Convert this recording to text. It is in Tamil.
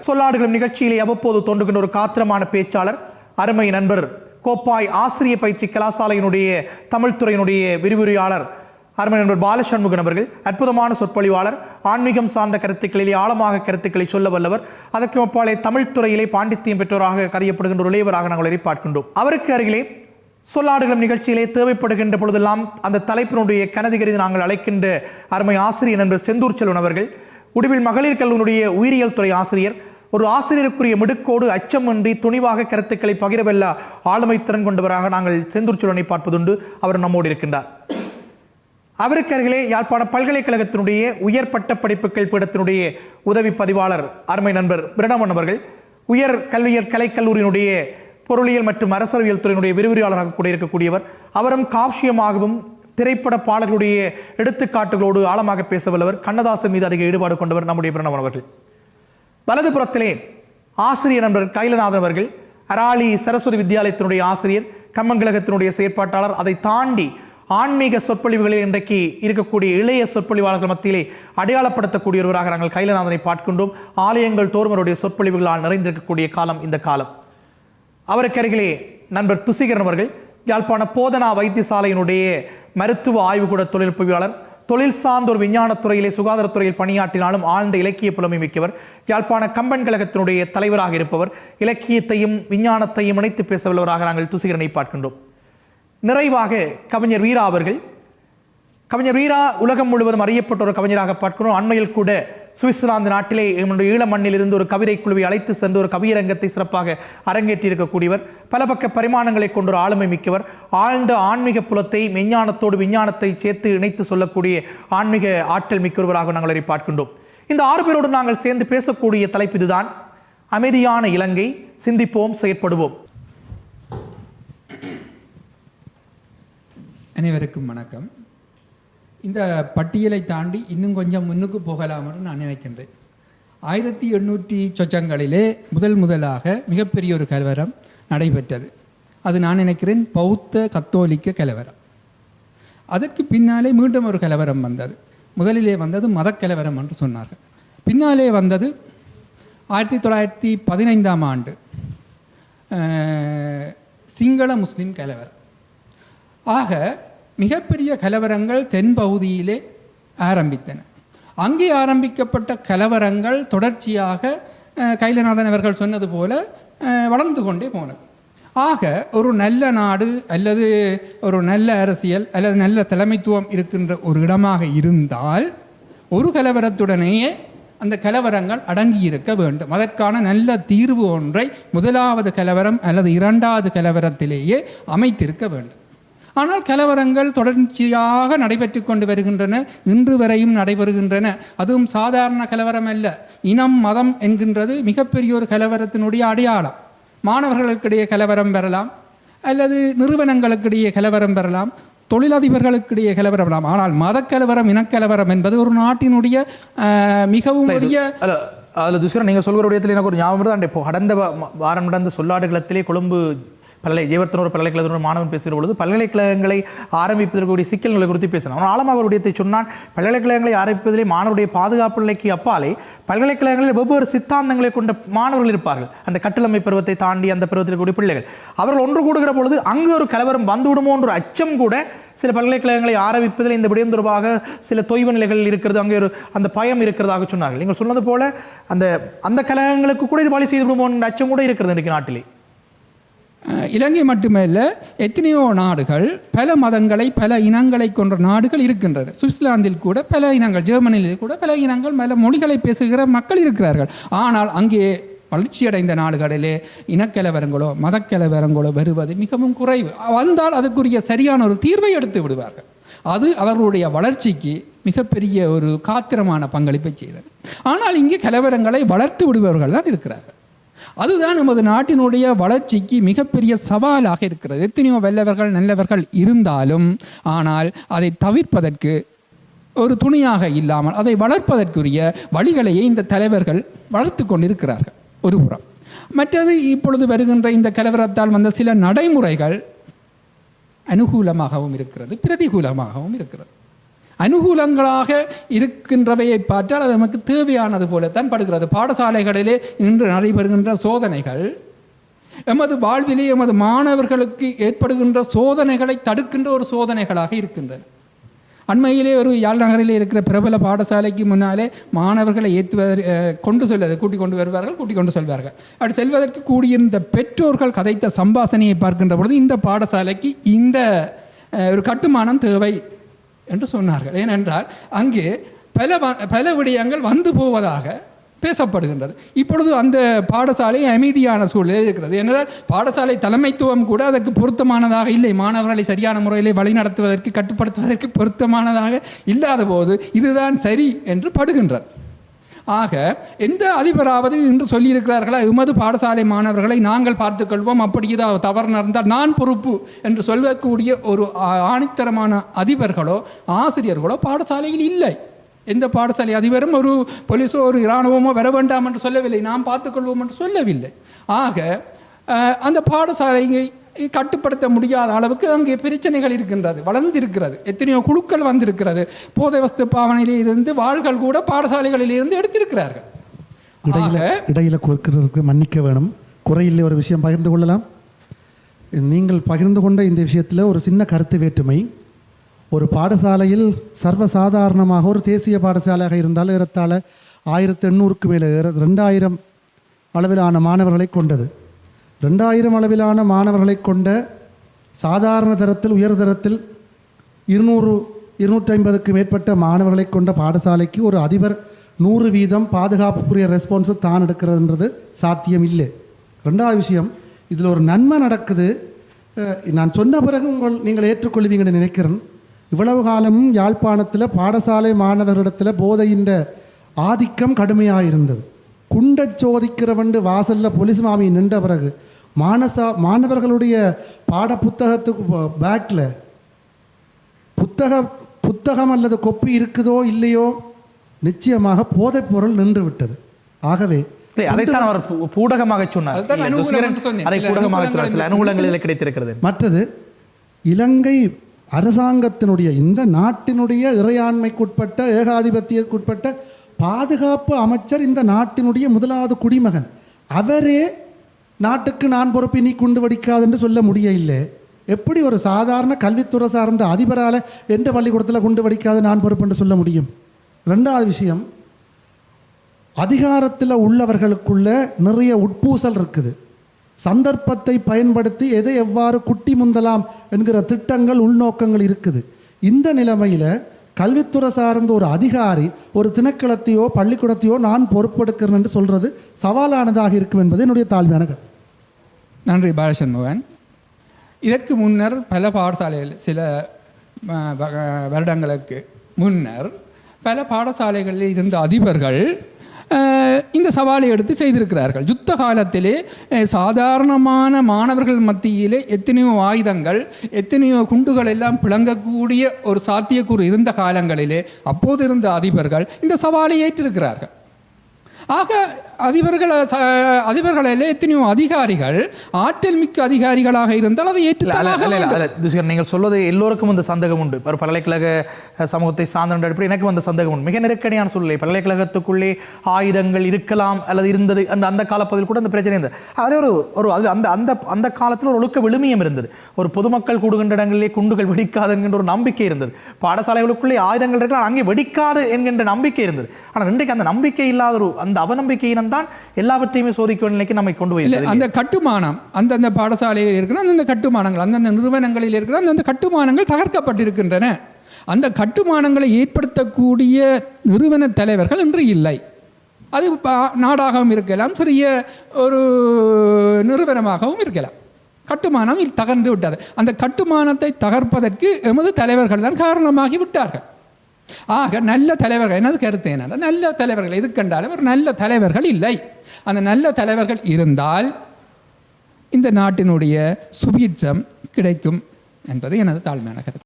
சொல்லாடுகளும் நிகழ்ச்சியிலே அவ்வப்போது தோன்றுகின்ற ஒரு காத்திரமான பேச்சாளர், அருமை நண்பர், கோப்பாய் ஆசிரிய பயிற்சி கலாசாலையினுடைய தமிழ்துறையினுடைய விரிவுரையாளர் அருமை நண்பர் பாலசண்முகன் அவர்கள். அற்புதமான சொற்பொழிவாளர், ஆன்மீகம் சார்ந்த கருத்துக்களிலே ஆழமாக கருத்துக்களை சொல்ல வல்லவர். அதற்கு ஒப்பாலே தமிழ்துறையிலே பாண்டித்தியம் பெற்றவராக கருதப்படுகின்ற ஒரு இளையவராக நாங்கள் பார்க்கின்றோம். அவருக்கு அருகிலே சொல்லாடுகளும் நிகழ்ச்சியிலே தேவைப்படுகின்ற பொழுதெல்லாம் அந்த தலைப்பினுடைய கனதிகரிது நாங்கள் அழைக்கின்ற அருமை ஆசிரியர் நண்பர் செந்தூர் செல்வன் அவர்கள். உடுவில் மகளிர் கல்லூரியுடைய உயிரியல் துறை ஆசிரியர். ஒரு ஆசிரியருக்குரிய மிடுக்கோடு அச்சமின்றி துணிவாக கருத்துக்களை பகிரவல்ல ஆளுமை திறன் கொண்டவராக நாங்கள் செந்தூர் செல்வனை பார்ப்பதுண்டு. அவர் நம்மோடு இருக்கின்றார். அவருக்கு அருகிலே யாழ்ப்பாண பல்கலைக்கழகத்தினுடைய உயர் பட்ட படிப்புகள் பீடத்தினுடைய உதவி பதிவாளர் அருமை நண்பர் பிரணவன் அவர்கள். உயர் கல்வியல் கலைக்கல்லூரியினுடைய பொருளியல் மற்றும் அரசியல் துறையினுடைய விரிவுரையாளராக கூட இருக்கக்கூடியவர். அவரும் காவியமாகவும் திரைப்பட பாடல்களுடைய எடுத்துக்காட்டுகளோடு ஆழமாக பேசவல்லவர். கண்ணதாசன் மீது அதிக ஈடுபாடு கொண்டவர் நம்முடைய பிரணவன் அவர்கள். வலதுபுறத்திலே ஆசிரியர் நண்பர் கைலநாதன் அவர்கள். அராளி சரஸ்வதி வித்யாலயத்தினுடைய ஆசிரியர், கம்மங்கழகத்தினுடைய செயற்பாட்டாளர். அதை தாண்டி ஆன்மீக சொற்பொழிவுகளில் இன்றைக்கு இருக்கக்கூடிய இளைய சொற்பொழிவாளர்கள் மத்தியிலே அடையாளப்படுத்தக்கூடிய ஒருவராக நாங்கள் கைலநாதனை பார்க்கின்றோம். ஆலயங்கள் தோறும் அவருடைய சொற்பொழிவுகளால் நிறைந்திருக்கக்கூடிய காலம் இந்த காலம். அவருக்கு அருகிலே நண்பர் துசிகரன் அவர்கள். யாழ்ப்பாண போதனா வைத்தியசாலையினுடைய மருத்துவ ஆய்வுக்கூட தொழில்நுட்பவியாளர். தொழில் சார்ந்த ஒரு விஞ்ஞானத்துறையிலே சுகாதாரத்துறையில் பணியாற்றினாலும் ஆழ்ந்த இலக்கிய புலமை மிக்கவர். யாழ்ப்பாண கம்பன் கழகத்தினுடைய தலைவராக இருப்பவர். இலக்கியத்தையும் விஞ்ஞானத்தையும் இணைத்து பேசவல்லவராக நாங்கள் துசிகரனை பார்க்கின்றோம். நிறைவாக கவிஞர் வீரா அவர்கள். கவிஞர் வீரா உலகம் முழுவதும் அறியப்பட்ட ஒரு கவிஞராக பார்க்கிறோம். அண்மையில் கூட சுவிட்சர்லாந்து நாட்டிலே நம்முடைய ஈழ மண்ணில் இருந்து ஒரு கவிதை குழுவை அழைத்து சென்று ஒரு கவியரங்கத்தை சிறப்பாக அரங்கேற்றி இருக்கக்கூடியவர். பல பக்க பரிமாணங்களை கொண்ட ஒரு ஆளுமை மிக்கவர். ஆழ்ந்த ஆன்மீக புலத்தை மெஞ்ஞானத்தோடு விஞ்ஞானத்தை சேர்த்து இணைத்து சொல்லக்கூடிய ஆன்மீக ஆற்றல் மிக்கொருவராக நாங்கள் அதை பார்க்கின்றோம். இந்த 6 பேரோடு நாங்கள் சேர்ந்து பேசக்கூடிய தலைப்பு இதுதான்: அமைதியான இலங்கை, சிந்திப்போம், செயற்படுவோம். அனைவருக்கும் வணக்கம். இந்த பட்டியலை தாண்டி இன்னும் கொஞ்சம் முன்னுக்கு போகலாம் என்று நான் நினைக்கின்றேன். 1800 சொச்சங்களிலே முதலாக மிகப்பெரிய ஒரு கலவரம் நடைபெற்றது. அது நான் நினைக்கிறேன் பௌத்த கத்தோலிக்க கலவரம். அதற்கு பின்னாலே மீண்டும் ஒரு கலவரம் வந்தது. முதலிலே வந்தது மதக்கலவரம் என்று சொன்னார்கள். பின்னாலே வந்தது 1915ஆம் ஆண்டு சிங்கள முஸ்லிம் கலவரம். ஆக மிகப்பெரிய கலவரங்கள் தென் பகுதியிலே ஆரம்பித்தன. அங்கே ஆரம்பிக்கப்பட்ட கலவரங்கள் தொடர்ச்சியாக கைலநாதன் அவர்கள் சொன்னது போல வளர்ந்து கொண்டே போனது. ஆக ஒரு நல்ல நாடு அல்லது ஒரு நல்ல அரசியல் அல்லது நல்ல தலைமைத்துவம் இருக்கின்ற ஒரு இடமாக இருந்தால் ஒரு கலவரத்துடனேயே அந்த கலவரங்கள் அடங்கி இருக்க வேண்டும். அதற்கான நல்ல தீர்வு ஒன்றை முதலாவது கலவரம் அல்லது இரண்டாவது கலவரத்திலேயே அமைத்திருக்க வேண்டும். ஆனால் கலவரங்கள் தொடர்ச்சியாக நடைபெற்று கொண்டு வருகின்றன, இன்று வரையும் நடைபெறுகின்றன. அதுவும் சாதாரண கலவரம் அல்ல. இனம் மதம் என்கின்றது மிகப்பெரிய ஒரு கலவரத்தினுடைய அடையாளம். மாணவர்களுக்கிடையே கலவரம் பெறலாம், அல்லது நிறுவனங்களுக்கிடையே கலவரம் பெறலாம், தொழிலதிபர்களுக்கிடையே கலவரம் பெறலாம். ஆனால் மதக்கலவரம், இனக்கலவரம் என்பது ஒரு நாட்டினுடைய மிகவும் பெரிய அதில் துசிரன் நீங்கள் சொல்கிற இடத்துல எனக்கு ஒரு ஞாபகம் தான். இப்போ கடந்த வாரம் நடந்த சொல்லாடுகளத்திலே கொழும்பு ஜெயவர்த்தனோர் பல்கலைக்கழகத்தோட மாணவன் பேசுகிற பொழுது பல்கலைக்கழகங்களை ஆரம்பிப்பதற்குரிய சிக்கல்களை குறித்து பேசினான். அவன் ஆழமாக ஒரு விடயத்தை சொன்னான். பல்கலைக்கழகங்களை ஆரம்பிப்பதிலே மாணவருடைய பாதுகாப்பு நிலைக்கு அப்பாலே பல்கலைக்கழகங்களில் வெவ்வேறு சித்தாந்தங்களை கொண்ட மாணவர்கள் இருப்பார்கள். அந்த கட்டளமை பருவத்தை தாண்டி அந்த பருவத்தில் இருக்கக்கூடிய பிள்ளைகள் அவர்கள் ஒன்று கூடுகிற பொழுது அங்கு ஒரு கலவரம் வந்துவிடுமோ என்ற அச்சம் கூட சில பல்கலைக்கழகங்களை ஆரம்பிப்பதில் இந்த விடயம் தொடர்பாக சில தொய்வு நிலைகள் இருக்கிறது, அங்கே ஒரு அந்த பயம் இருக்கிறதாக சொன்னார்கள். நீங்கள் சொன்னது போல அந்த கழகங்களுக்கு கூட இது வழி செய்து விடுமோ என்ற அச்சம் கூட இருக்கிறது இன்றைக்கு நாட்டிலே. இலங்கை மட்டுமல்ல, எத்தனையோ நாடுகள் பல மதங்களை பல இனங்களை கொண்ட நாடுகள் இருக்கின்றன. சுவிட்சர்லாந்தில் கூட பல இனங்கள், ஜெர்மனியில் கூட பல இனங்கள், பல மொழிகளை பேசுகிற மக்கள் இருக்கிறார்கள். ஆனால் அங்கே வளர்ச்சியடைந்த நாடுகளிலே இனக்கலவரங்களோ மதக்கலவரங்களோ வருவது மிகவும் குறைவு. வந்தால் அதற்குரிய சரியான ஒரு தீர்வை எடுத்து விடுவார்கள். அது அவர்களுடைய வளர்ச்சிக்கு மிகப்பெரிய ஒரு காத்திரமான பங்களிப்பை செய்தது. ஆனால் இங்கே கலவரங்களை வளர்த்து விடுபவர்கள் தான் இருக்கிறார்கள். அதுதான் நமது நாட்டினுடைய வளர்ச்சிக்கு மிகப்பெரிய சவாலாக இருக்கிறது. எத்தனையோ வல்லவர்கள் நல்லவர்கள் இருந்தாலும் ஆனால் அதை தவிர்ப்பதற்கு ஒரு துணையாக இல்லாமல் அதை வளர்ப்பதற்குரிய வழிகளையே இந்த தலைவர்கள் வளர்த்து கொண்டிருக்கிறார்கள் ஒரு புறம். மற்றது இப்பொழுது வருகின்ற இந்த கலவரத்தால் வந்த சில நடைமுறைகள் அனுகூலமாகவும் இருக்கிறது, பிரதிகூலமாகவும் இருக்கிறது. அனுகூலங்களாக இருக்கின்றவையை பார்த்தால் அது நமக்கு தேவையானது போலத்தான் படுகிறது. பாடசாலைகளிலே இன்று நடைபெறுகின்ற சோதனைகள் எமது வாழ்விலே எமது மாணவர்களுக்கு ஏற்படுகின்ற சோதனைகளை தடுக்கின்ற ஒரு சோதனைகளாக இருக்கின்றன. அண்மையிலே ஒரு யாழ் நகரிலே இருக்கிற பிரபல பாடசாலைக்கு முன்னாலே மாணவர்களை கூட்டிக் கொண்டு வருவார்கள், கூட்டிக் கொண்டு செல்வார்கள். அப்படி செல்வதற்கு கூடியிருந்த பெற்றோர்கள் கதைத்த சம்பாசனையை பார்க்கின்ற பொழுது இந்த பாடசாலைக்கு இந்த ஒரு கட்டுமானம் தேவை என்று சொன்னார்கள். ஏனென்றால் அங்கே பல விடயங்கள் வந்து போவதாக பேசப்படுகின்றது. இப்பொழுது அந்த பாடசாலை அமைதியான சூழலில் இருக்கிறது. ஏனென்றால் பாடசாலை தலைமைத்துவம் கூட அதற்கு பொருத்தமானதாக இல்லை. மாணவர்களை சரியான முறையில் வழிநடத்துவதற்கு கட்டுப்படுத்துவதற்கு பொருத்தமானதாக இல்லாத போது இதுதான் சரி என்று படுகின்றது. ஆக எந்த அதிபராவது இன்று சொல்லியிருக்கிறார்களா, எமது பாடசாலை மாணவர்களை நாங்கள் பார்த்துக்கொள்வோம், அப்படி ஏதாவது தவறு நடந்தால் நான் பொறுப்பு என்று சொல்லக்கூடிய ஒரு ஆணித்தரமான அதிபர்களோ ஆசிரியர்களோ பாடசாலையில் இல்லை. எந்த பாடசாலை அதிபரும் ஒரு போலீஸோ ஒரு இராணுவமோ வர வேண்டாம் என்று சொல்லவில்லை, நாம் பார்த்துக்கொள்வோம் என்று சொல்லவில்லை. ஆக அந்த பாடசாலையை கட்டுப்படுத்த முடியாத அளவுக்கு அங்கே பிரச்சனைகள் இருக்கின்றது, வளர்ந்திருக்கிறது. எத்தனையோ குழுக்கள் வந்திருக்கிறது. போதை வஸ்து பாவனையிலே இருந்து வாள்கள் கூட பாடசாலைகளில் இருந்து எடுத்திருக்கிறார்கள். இடையில கொடுக்கிறதுக்கு மன்னிக்க வேணும், குறையில்லை. ஒரு விஷயம் பகிர்ந்து கொள்ளலாம். நீங்கள் பகிர்ந்து கொண்ட இந்த விஷயத்தில் ஒரு சின்ன கருத்து வேற்றுமை. ஒரு பாடசாலையில் சர்வசாதாரணமாக ஒரு தேசிய பாடசாலையாக இருந்தால் ஏறத்தாழ 1800க்கு மேலே 2000 அளவிலான மாணவர்களை கொண்டது. 2000 அளவிலான மாணவர்களை கொண்ட சாதாரண தரத்தில் உயர்தரத்தில் 200-250க்கு மேற்பட்ட மாணவர்களை கொண்ட பாடசாலைக்கு ஒரு அதிபர் 100% பாதுகாப்புக்குரிய ரெஸ்பான்ஸை தான் எடுக்கிறதுன்றது சாத்தியம் இல்லை. ரெண்டாவது விஷயம், இதில் ஒரு நன்மை நடக்குது. நான் சொன்ன பிறகு நீங்கள் ஏற்றுக்கொள்வீங்கன்னு நினைக்கிறேன். இவ்வளவு காலமும் யாழ்ப்பாணத்தில் பாடசாலை மாணவர்களிடத்தில் போதையின் ஆதிக்கம் கடுமையாக இருந்தது. குண்டை சோதிக்கிறவண்டு வாசலில் போலீஸ் மாமி நின்ற பிறகு மாணவர்களுடைய பாட புத்தகத்துக்கு பேக்கில் புத்தகம் அல்லது கொப்பி இருக்குதோ இல்லையோ நிச்சயமாக போதைப் பொருள் நின்று விட்டது. ஆகவே அதைத்தான் அவர் பூடகமாக சொன்னார். கிடைத்திருக்கிறது. மற்றது, இலங்கை அரசாங்கத்தினுடைய இந்த நாட்டினுடைய இறையாண்மைக்குட்பட்ட ஏகாதிபத்தியத்துக்குட்பட்ட பாதுகாப்பு அமைச்சர் இந்த நாட்டினுடைய முதலாவது குடிமகன். அவரே நாட்டுக்கு நான் பொறுப்பு, நீ குண்டு வெடிக்காது என்று சொல்ல முடியவில்லை. எப்படி ஒரு சாதாரண கல்வித்துறை சார்ந்த அதிபரால் எந்த பள்ளிக்கூடத்தில் குண்டு வெடிக்காது நான் பொறுப்பு என்று சொல்ல முடியும்? ரெண்டாவது விஷயம், அதிகாரத்தில் உள்ளவர்களுக்குள்ள நிறைய உட்பூசல் இருக்குது. சந்தர்ப்பத்தை பயன்படுத்தி எதை எவ்வாறு குட்டி முந்தலாம் என்கிற திட்டங்கள் உள்நோக்கங்கள் இருக்குது. இந்த நிலைமையில் கல்வித்துறை சார்ந்த ஒரு அதிகாரி ஒரு திணைக்களத்தையோ பள்ளிக்கூடத்தையோ நான் பொறுப்பெடுக்கிறேன் என்று சொல்கிறது சவாலானதாக இருக்கும் என்பது என்னுடைய தாழ்மையான கருத்து. நன்றி பாலசண்முகன். இதற்கு முன்னர் பல பாடசாலைகள் சில வருடங்களுக்கு முன்னர் பல பாடசாலைகளில் இருந்த அதிபர்கள் இந்த சவாலை எடுத்து செய்திருக்கிறார்கள். யுத்த காலத்திலே சாதாரணமான மாணவர்கள் மத்தியிலே எத்தனையோ ஆயுதங்கள், எத்தனையோ குண்டுகள் எல்லாம் பிளங்கக்கூடிய ஒரு சாத்தியக்கூறு இருந்த காலங்களிலே அப்போது இருந்த அதிபர்கள் இந்த சவாலை ஏற்றிருக்கிறார்கள். ஆக அதிபர்களில் எத்தனையோ அதிகாரிகள் ஆற்றல் மிக்க அதிகாரிகளாக இருந்தால் அதை ஏற்று. நீங்கள் சொல்வது எல்லோருக்கும் இந்த சந்தேகம் உண்டு. ஒரு பல்கலைக்கழக சமூகத்தை சார்ந்த அடிப்படை எனக்கு வந்து சந்தேகம் உண்டு. மிக நெருக்கடியான சூழ்நிலை. பல்கலைக்கழகத்துக்குள்ளே ஆயுதங்கள் இருக்கலாம் அல்லது இருந்தது அந்த காலப்பகுதியில் கூட அந்த பிரச்சனை இருந்தது. அதில் ஒரு அந்த காலத்தில் ஒரு ஒழுக்க விழுமியம் இருந்தது. ஒரு பொதுமக்கள் கூடுகின்ற இடங்களிலே குண்டுகள் வெடிக்காது என்கின்ற ஒரு நம்பிக்கை இருந்தது. பாடசாலைகளுக்குள்ளே ஆயுதங்கள் இருக்கலாம், அங்கே வெடிக்காது என்கின்ற நம்பிக்கை இருந்தது. ஆனால் இன்றைக்கு அந்த நம்பிக்கை இல்லாத ஒரு அந்த அவநம்பிக்கையினம் தான் எல்லாவற்றையுமே சோதிக்கும் நிலைக்கு நம்மை கொண்டு போய் அந்த கட்டுமானம் அந்தந்த பாடசாலையில் இருக்கிற அந்தந்த கட்டுமானங்கள், அந்தந்த நிறுவனங்களில் இருக்கிற அந்தந்த கட்டுமானங்கள் தகர்க்கப்பட்டிருக்கின்றன. அந்த கட்டுமானங்களை ஏற்படுத்தக்கூடிய நிறுவன தலைவர்கள் இன்று இல்லை. அது நாடாகவும் இருக்கலாம், சிறிய ஒரு நிறுவனமாகவும் இருக்கலாம். கட்டுமானம் தகர்ந்து விட்டது. அந்த கட்டுமானத்தை தகர்ப்பதற்கு எமது தலைவர்கள் தான் காரணமாகி விட்டார்கள். ஆக நல்ல தலைவர்கள், எனது கருத்து என்னென்னா, நல்ல தலைவர்கள் எது கண்டாலும் ஒரு நல்ல தலைவர்கள் இல்லை. அந்த நல்ல தலைவர்கள் இருந்தால் இந்த நாட்டினுடைய சுபீட்சம் கிடைக்கும் என்பது எனது தாழ்மையான கருத்து.